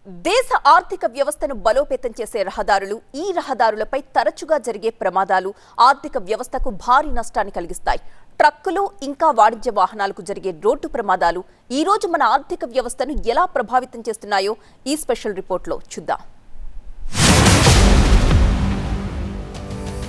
దేశ ఆర్థిక వ్యవస్థను బలోపేతం చేసే రహదారులు, ఈ రహదారులపై తరచుగా జరిగే ప్రమాదాలు ఆర్థిక వ్యవస్థకు భారీ నష్టాన్ని కలిగిస్తాయి. ట్రక్కులు ఇంకా వాణిజ్య వాహనాలకు జరిగే రోడ్డు ప్రమాదాలు ఈ రోజు మన ఆర్థిక వ్యవస్థను ఎలా ప్రభావితం చేస్తున్నాయో ఈ స్పెషల్ రిపోర్ట్లో చూద్దాం.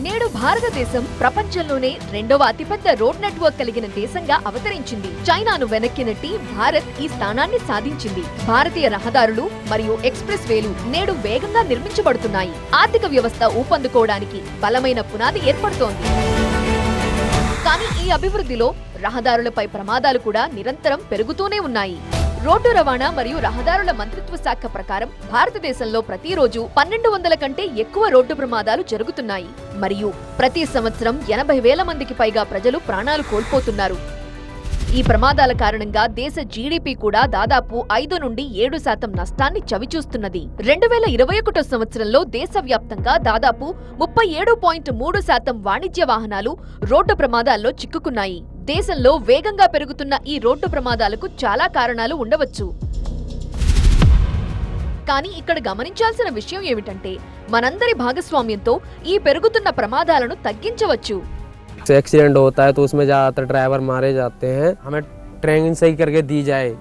నేడు భారతదేశం ప్రపంచంలోనే రెండవ అతిపెద్ద రోడ్ నెట్వర్క్ కలిగిన దేశంగా అవతరించింది. చైనాను వెనక్కి నెట్టి భారత్ ఈ స్థానాన్ని సాధించింది. భారతీయ రహదారులు మరియు ఎక్స్ప్రెస్ వేలు నేడు వేగంగా నిర్మించబడుతున్నాయి. ఆర్థిక వ్యవస్థ ఊపందుకోవడానికి బలమైన పునాది ఏర్పడుతోంది. కానీ ఈ అభివృద్ధిలో రహదారులపై ప్రమాదాలు కూడా నిరంతరం పెరుగుతూనే ఉన్నాయి. రోడ్డు రవాణా మరియు రహదారుల మంత్రిత్వ శాఖ ప్రకారం భారతదేశంలో ప్రతిరోజు 1200 కంటే ఎక్కువ రోడ్డు ప్రమాదాలు జరుగుతున్నాయి మరియు ప్రతి సంవత్సరం 80,000 మందికి పైగా ప్రజలు ప్రాణాలు కోల్పోతున్నారు. ఈ ప్రమాదాల కారణంగా దేశ జీడీపీ కూడా దాదాపు 5 నుండి 7% నష్టాన్ని చవిచూస్తున్నది. 2021 సంవత్సరంలో దేశవ్యాప్తంగా దాదాపు 37.3% వాణిజ్య వాహనాలు రోడ్డు ప్రమాదాల్లో చిక్కుకున్నాయి. దేశంలో వేగంగా పెరుగుతున్న ఈ రోడ్డు ప్రమాదాలకు చాలా కారణాలు ఉండవచ్చు. కానీ ఇక్కడ గమనించాల్సిన విషయం ఏమిటంటే మనందరి భాగస్వామ్యంతో ఈ పెరుగుతున్న ప్రమాదాలను తగ్గించవచ్చు. एक्सीडेंट होता है तो उसमें ज़्यादातर ड्राइवर मारे जाते हैं. हमें ट्रेनिंग सही करके दी जाए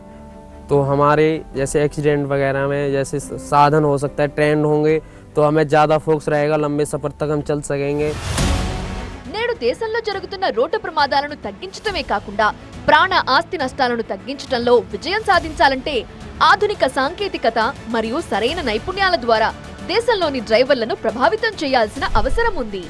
तो हमारे जैसे एक्सीडेंट वगैरह में जैसे साधन हो सकता है ट्रेंड होंगे तो हमें ज़्यादा फोकस रहेगा, लंबे सफ़र तक हम चल सकेंगे. నేడు దేశంలో జరుగుతున్న రోడ్డు ప్రమాదాలను తగ్గించడమే కాకుండా ప్రాణ ఆస్తి నష్టాలను తగ్గించడంలో విజయం సాధించాలంటే ఆధునిక సాంకేతికత మరియు సరైన నైపుణ్యాల ద్వారా దేశంలోని డ్రైవర్లను ప్రభావితం చేయాల్సిన అవసరం ఉంది.